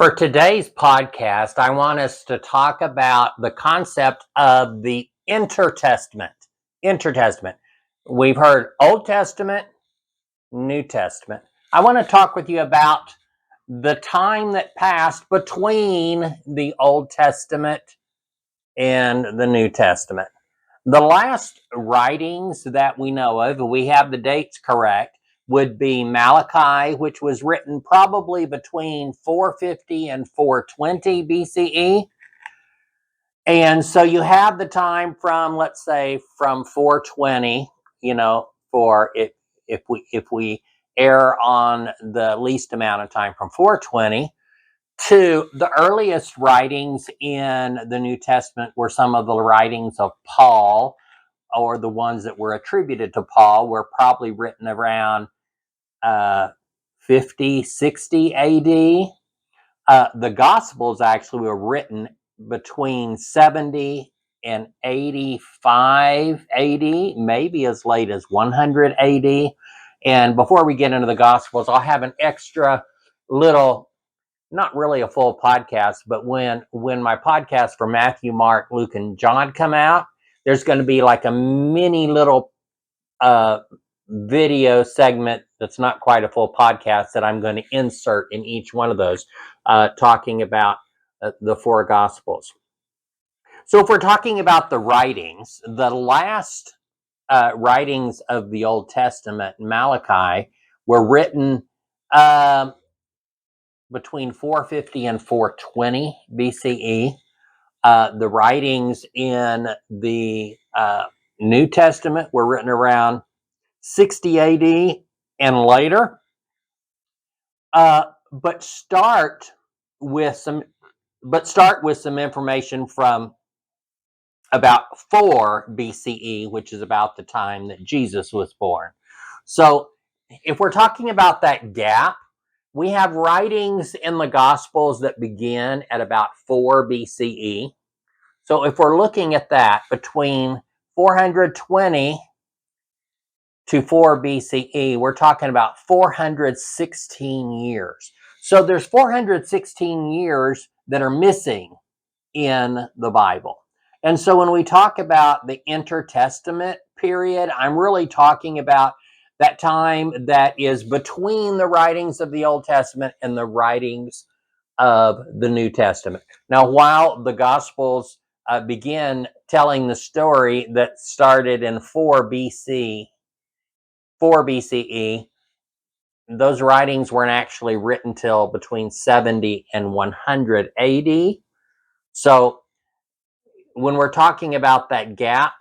For today's podcast, I want us to talk about the concept of the intertestament. Intertestament. We've heard Old Testament, New Testament. I want to talk with you about the time that passed between the Old Testament and the New Testament. The last writings that we know of, we have the dates correct, would be Malachi, which was written probably between 450 and 420 BCE. And so you have the time from, let's say, from 420, for if we err on the least amount of time from 420 to the earliest writings in the New Testament were some of the writings of Paul, or the ones that were attributed to Paul, were probably written around 50, 60 AD. The Gospels actually were written between 70 and 85 AD, maybe as late as 100 AD. And before we get into the Gospels, I'll have an extra little, not really a full podcast, but when my podcast for Matthew, Mark, Luke, and John come out, there's going to be like a mini little video segment that's not quite a full podcast that I'm going to insert in each one of those, talking about the four Gospels. So if we're talking about the writings, the last writings of the Old Testament, Malachi, were written between 450 and 420 BCE. The writings in the New Testament were written around 60 AD and later. But start with some information from about 4 BCE, which is about the time that Jesus was born. So if we're talking about that gap, we have writings in the Gospels that begin at about 4 BCE. So if we're looking at that, between 420 to 4 BCE, we're talking about 416 years. So there's 416 years that are missing in the Bible. And so when we talk about the intertestament period, I'm really talking about that time that is between the writings of the Old Testament and the writings of the New Testament. Now, while the Gospels begin telling the story that started in 4 BCE, those writings weren't actually written till between 70 and 100 AD. So when we're talking about that gap,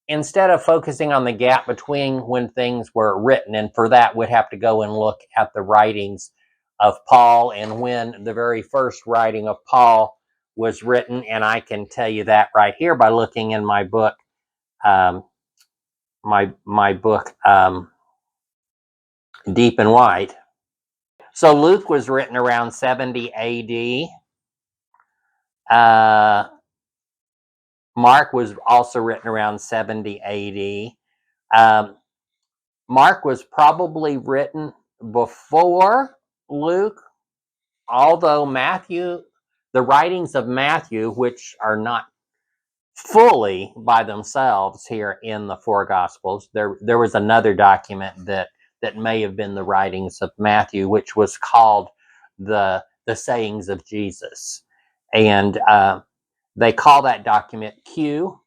instead of focusing on the gap between when things were written, and for that we'd have to go and look at the writings of Paul and when the very first writing of Paul was written, and I can tell you that right here by looking in my book, Deep and Wide. So Luke was written around 70 AD. Mark was also written around 70 AD. Mark was probably written before Luke, although Matthew, the writings of Matthew, which are not fully by themselves here in the four Gospels, there was another document that may have been the writings of Matthew, which was called the Sayings of Jesus. And they call that document Q.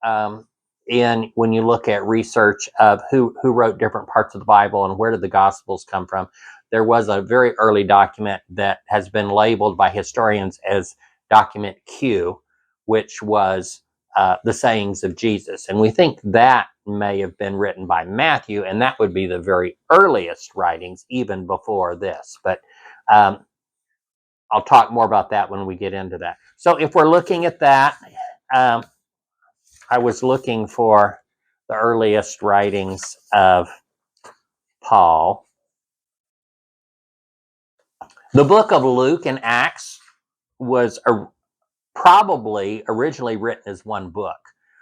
And when you look at research of who wrote different parts of the Bible and where did the Gospels come from, there was a very early document that has been labeled by historians as document Q, which was the Sayings of Jesus. And we think that may have been written by Matthew, and that would be the very earliest writings, even before this. But I'll talk more about that when we get into that. So if we're looking at that, I was looking for the earliest writings of Paul. The book of Luke and Acts was probably originally written as one book.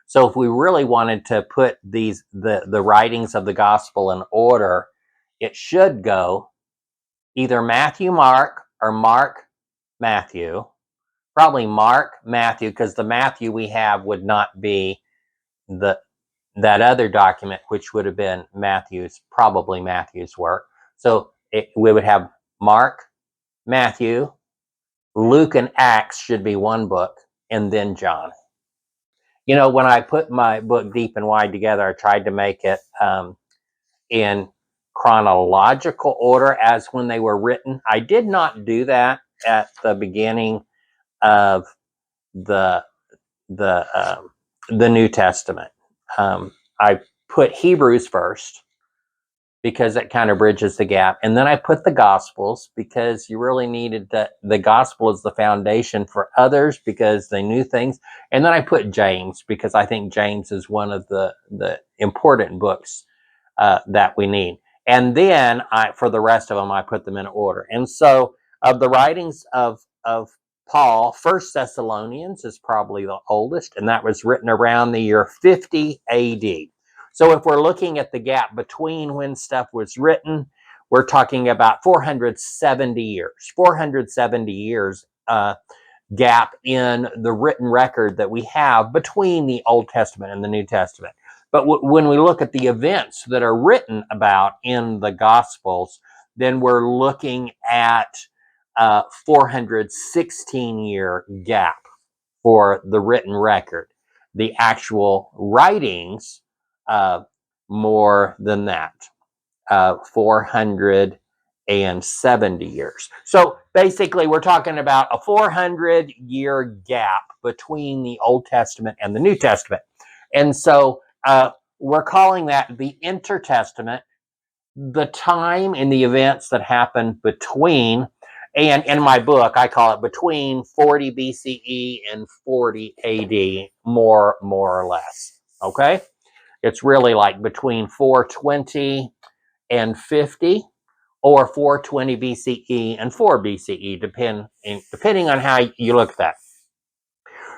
So if we really wanted to put the writings of the gospel in order, it should go either Matthew, Mark, or Mark, Matthew, probably Mark, Matthew, because the Matthew we have would not be that other document, which would have been probably Matthew's work. So we would have Mark, Matthew, Luke, and Acts should be one book, and then John. You know, when I put my book Deep and Wide together, I tried to make it in chronological order as when they were written. I did not do that at the beginning of the New Testament. I put Hebrews first because it kind of bridges the gap, and then I put the Gospels because you really needed the Gospel as the foundation for others because they knew things, and then I put James because I think James is one of the important books that we need. And then for the rest of them, I put them in order. And so of the writings of Paul, First Thessalonians is probably the oldest, and that was written around the year 50 AD. So if we're looking at the gap between when stuff was written, we're talking about 470 years. 470 years gap in the written record that we have between the Old Testament and the New Testament. But when we look at the events that are written about in the Gospels, then we're looking at 416-year gap for the written record. The actual writings, more than that, 470 years. So basically, we're talking about a 400-year gap between the Old Testament and the New Testament. And so we're calling that the intertestament, the time and the events that happen between, and in my book, I call it between 40 BCE and 40 AD, more or less. Okay? It's really like between 420 and 50, or 420 BCE and 4 BCE, depending on how you look at that.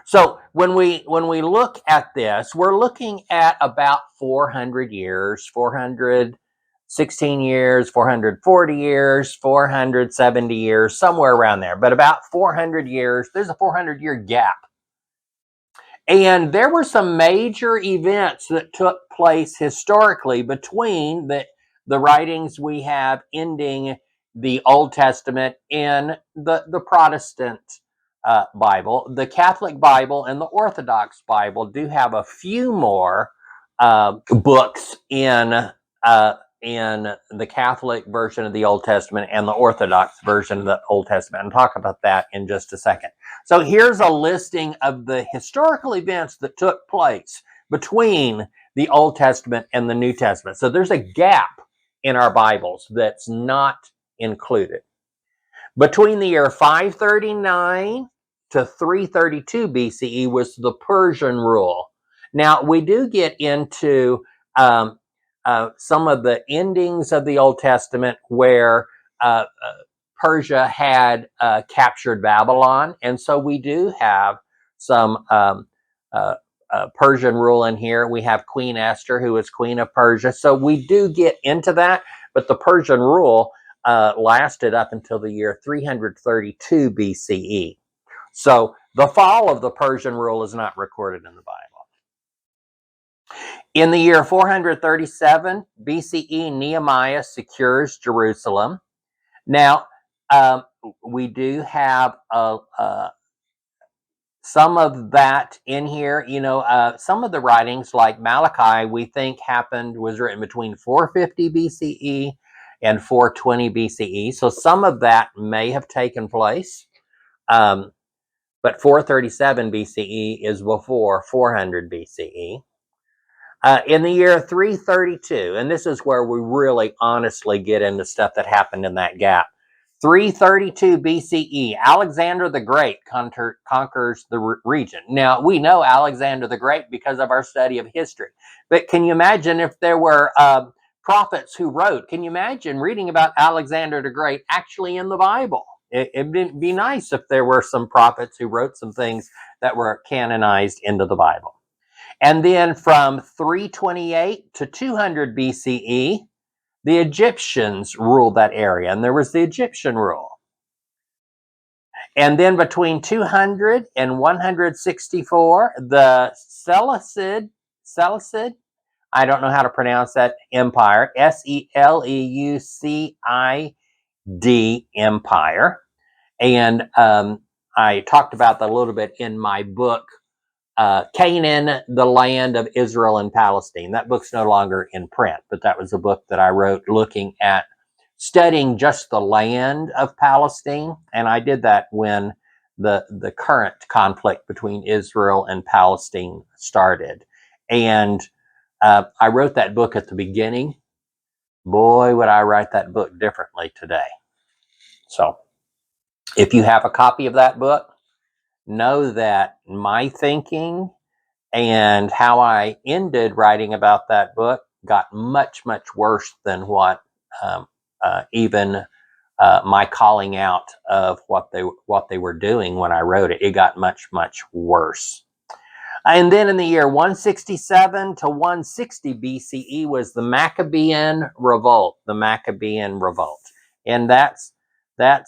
So when we look at this, we're looking at about 400 years, 416 years, 440 years, 470 years, somewhere around there. But about 400 years, there's a 400-year gap. And there were some major events that took place historically between the writings we have ending the Old Testament in the Protestant Bible. The Catholic Bible and the Orthodox Bible do have a few more books in the Catholic version of the Old Testament and the Orthodox version of the Old Testament. I'll talk about that in just a second. So here's a listing of the historical events that took place between the Old Testament and the New Testament. So there's a gap in our Bibles that's not included. Between the year 539 to 332 BCE was the Persian rule. Now, we do get into some of the endings of the Old Testament where Persia had captured Babylon, and so we do have some Persian rule in here. We have Queen Esther, who was Queen of Persia, so we do get into that, but the Persian rule lasted up until the year 332 BCE. So the fall of the Persian rule is not recorded in the Bible. In the year 437 BCE, Nehemiah secures Jerusalem. Now, we do have some of that in here. You know, some of the writings, like Malachi, we think was written between 450 BCE and 420 BCE. So some of that may have taken place. But 437 BCE is before 400 BCE. In the year 332, and this is where we really honestly get into stuff that happened in that gap. 332 BCE, Alexander the Great conquers the region. Now, we know Alexander the Great because of our study of history. But can you imagine if there were prophets who wrote? Can you imagine reading about Alexander the Great actually in the Bible? It'd be nice if there were some prophets who wrote some things that were canonized into the Bible. And then from 328 to 200 BCE, the Egyptians ruled that area, and there was the Egyptian rule. And then between 200 and 164, the Seleucid, I don't know how to pronounce that empire, Seleucid empire. And I talked about that a little bit in my book, Canaan, the Land of Israel and Palestine. That book's no longer in print, but that was a book that I wrote looking at studying just the land of Palestine. And I did that when the current conflict between Israel and Palestine started. And I wrote that book at the beginning. Boy, would I write that book differently today. So if you have a copy of that book, know that my thinking and how I ended writing about that book got much, much worse than what even my calling out of what they were doing when I wrote it. It got much, much worse. And then in the year 167 to 160 BCE was the Maccabean Revolt. The Maccabean Revolt, and that's an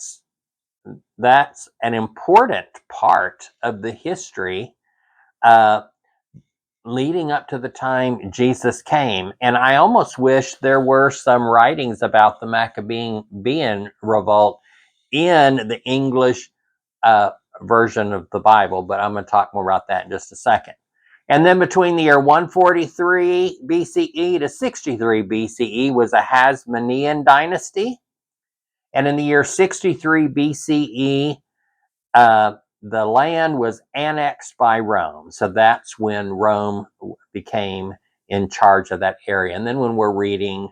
important part of the history leading up to the time Jesus came. And I almost wish there were some writings about the Maccabean Revolt in the English version of the Bible, but I'm going to talk more about that in just a second. And then between the year 143 BCE to 63 BCE was a Hasmonean dynasty. And in the year 63 BCE, the land was annexed by Rome. So that's when Rome became in charge of that area. And then when we're reading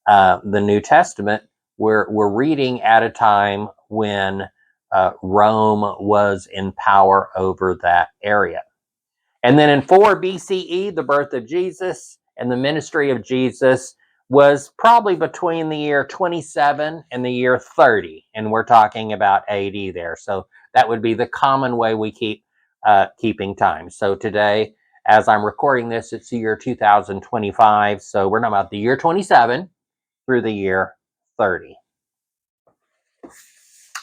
the New Testament, we're reading at a time when Rome was in power over that area. And then in 4 BCE, the birth of Jesus and the ministry of Jesus was probably between the year 27 and the year 30. And we're talking about AD there. So that would be the common way we keeping time. So today, as I'm recording this, it's the year 2025. So we're talking about the year 27 through the year 30.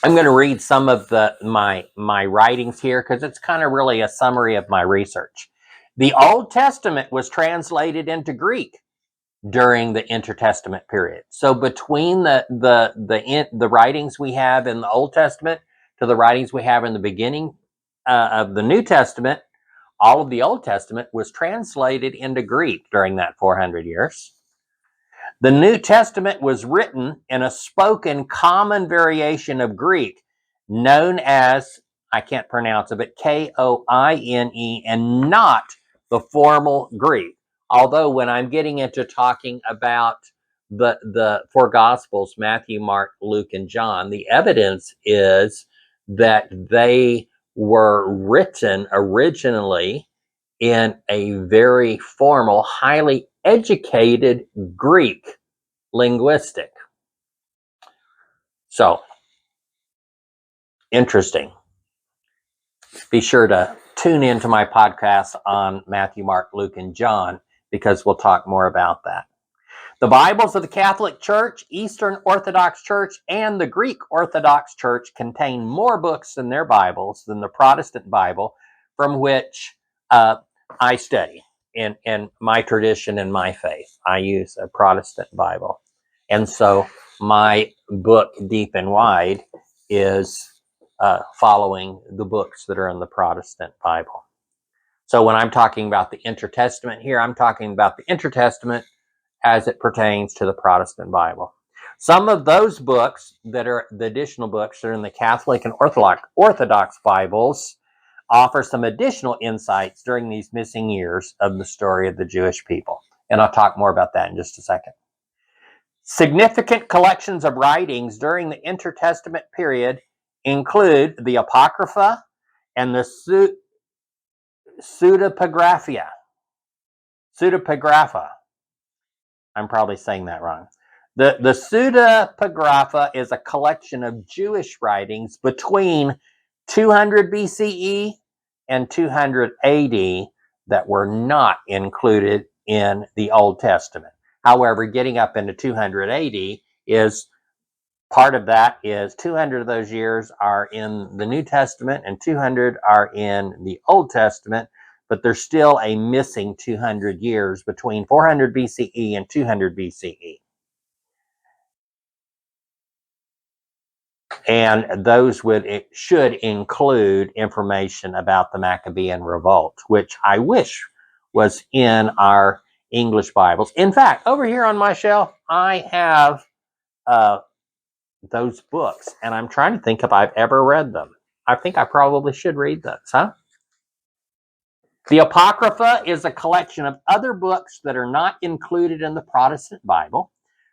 I'm going to read some of my writings here because it's kind of really a summary of my research. The Old Testament was translated into Greek during the Intertestament period. So between the writings we have in the Old Testament to the writings we have in the beginning of the New Testament, all of the Old Testament was translated into Greek during that 400 years. The New Testament was written in a spoken common variation of Greek known as, I can't pronounce it, but Koine, and not the formal Greek. Although when I'm getting into talking about the four Gospels, Matthew, Mark, Luke, and John, the evidence is that they were written originally in a very formal, highly educated Greek linguistic. So, interesting. Be sure to tune into my podcast on Matthew, Mark, Luke, and John, because we'll talk more about that. The Bibles of the Catholic Church, Eastern Orthodox Church, and the Greek Orthodox Church contain more books in their Bibles than the Protestant Bible, from which I study. In my tradition and my faith, I use a Protestant Bible. And so my book, Deep and Wide, is following the books that are in the Protestant Bible. So when I'm talking about the Intertestament here, I'm talking about the Intertestament as it pertains to the Protestant Bible. Some of those books that are the additional books that are in the Catholic and Orthodox Bibles offer some additional insights during these missing years of the story of the Jewish people. And I'll talk more about that in just a second. Significant collections of writings during the Intertestament period include the Apocrypha and the Pseudepigrapha. I'm probably saying that wrong. The Pseudepigrapha is a collection of Jewish writings between 200 BCE and 200 AD that were not included in the Old Testament. However, getting up into 200 AD is part of that is 200 of those years are in the New Testament and 200 are in the Old Testament, but there's still a missing 200 years between 400 BCE and 200 BCE. And those should include information about the Maccabean Revolt, which I wish was in our English Bibles. In fact, over here on my shelf, I have those books, and I'm trying to think if I've ever read them. I think I probably should read those, huh? The Apocrypha is a collection of other books that are not included in the Protestant Bible.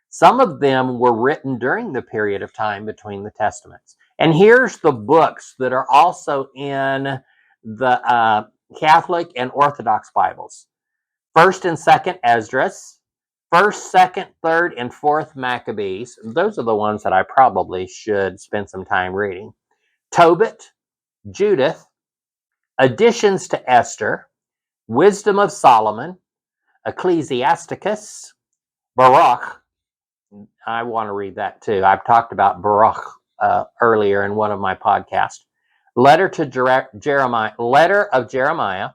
Some of them were written during the period of time between the Testaments. And here's the books that are also in the Catholic and Orthodox Bibles. 1st and 2nd Esdras, 1st, 2nd, 3rd, and 4th Maccabees. Those are the ones that I probably should spend some time reading. Tobit, Judith, Additions to Esther, Wisdom of Solomon, Ecclesiasticus, Baruch. I want to read that too. I've talked about Baruch earlier in one of my podcasts. Letter of Jeremiah,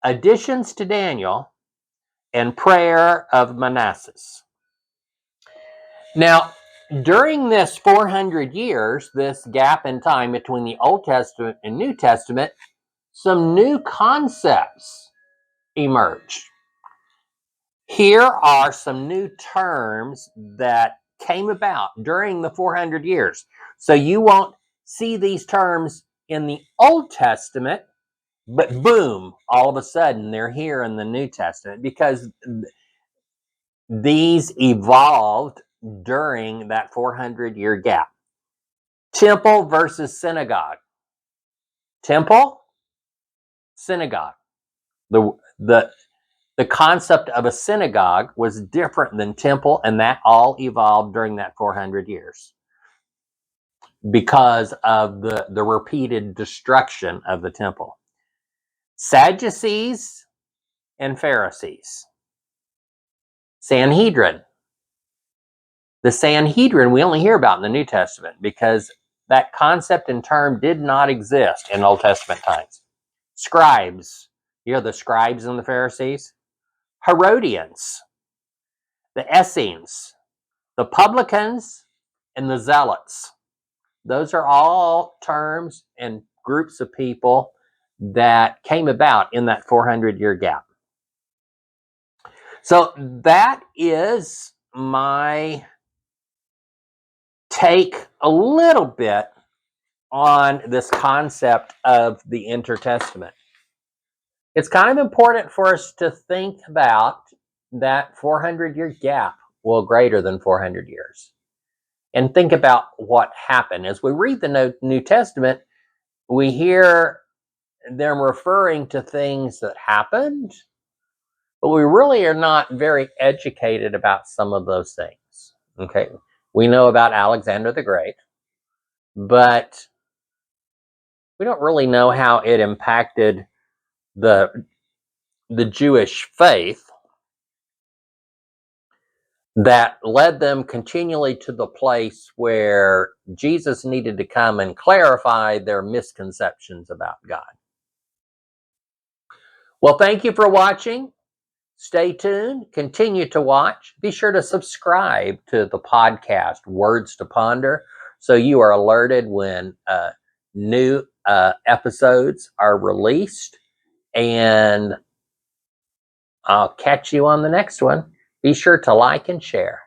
Additions to Daniel, and Prayer of Manasseh. Now, during this 400 years, this gap in time between the Old Testament and New Testament, some new concepts emerged. Here are some new terms that came about during the 400 years. So you won't see these terms in the Old Testament, but boom, all of a sudden they're here in the New Testament because these evolved during that 400-year gap. Temple versus synagogue. Temple, synagogue. The concept of a synagogue was different than temple, and that all evolved during that 400 years because of the repeated destruction of the temple. Sadducees and Pharisees. Sanhedrin. The Sanhedrin we only hear about in the New Testament because that concept and term did not exist in Old Testament times. Scribes. You know the scribes and the Pharisees? Herodians. The Essenes. The publicans and the zealots. Those are all terms and groups of people that came about in that 400-year gap. So that is my take a little bit on this concept of the intertestament. It's kind of important for us to think about that 400-year gap, well, greater than 400 years. And think about what happened. As we read the New Testament, we hear them referring to things that happened, but we really are not very educated about some of those things. Okay, we know about Alexander the Great, but we don't really know how it impacted the Jewish faith that led them continually to the place where Jesus needed to come and clarify their misconceptions about God. Well, thank you for watching. Stay tuned. Continue to watch. Be sure to subscribe to the podcast, Words to Ponder, so you are alerted when new episodes are released. And I'll catch you on the next one. Be sure to like and share.